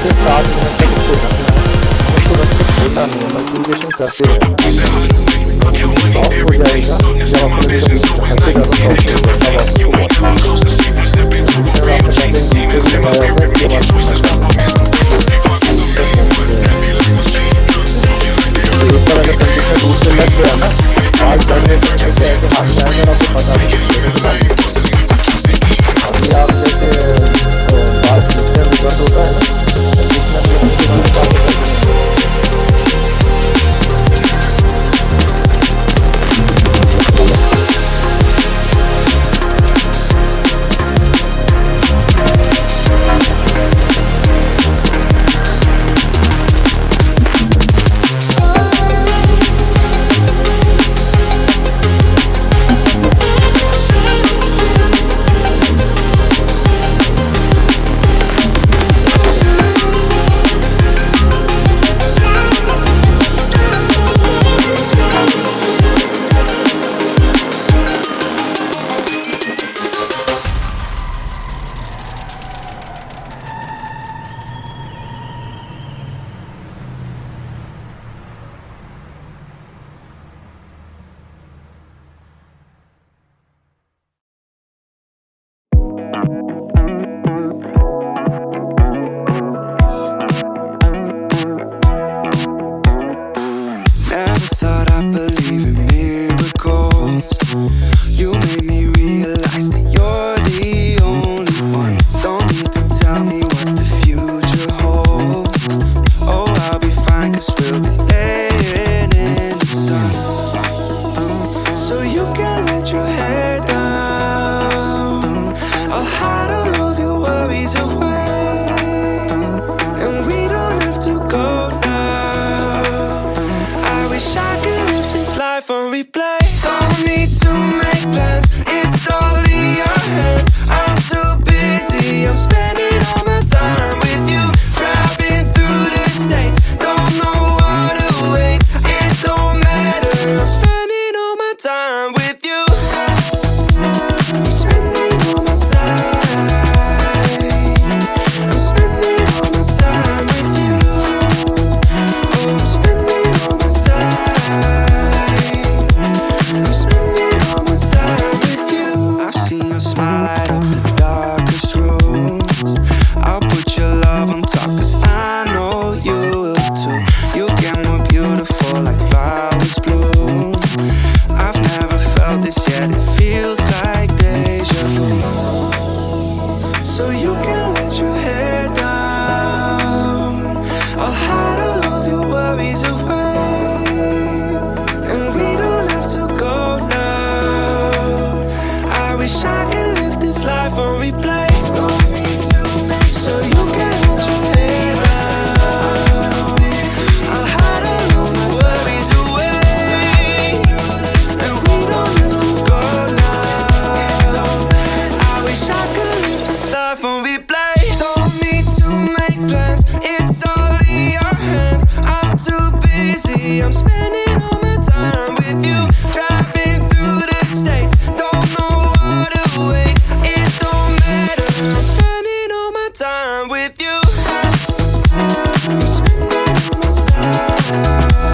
से 7 मिनट तक उसको ढकना है, उसको रख के छोड़ना नहीं है, मल्टीप्लिकेशन करते रहना। सॉफ्ट हो जाएगा जब आपने इसको ढकते जाओ, सॉफ्ट हो जाएगा तब आपको वॉश आपने पहले नीचे भी लगाया होगा, इसके बाद एक बार अगर कंडीशनर दूर से लग गया ना, बाल चढ़ने से ऐसे ऐसे हाथ जाएगा, आपको पता नहीं चलेगा। अभी आप जैसे बाल खींचने में दर्द होता है ना, खींचने में उसके बाद बाल I'm spending all my time with you, driving through the states, don't know what awaits, it don't matter, I'm spending all my time with you.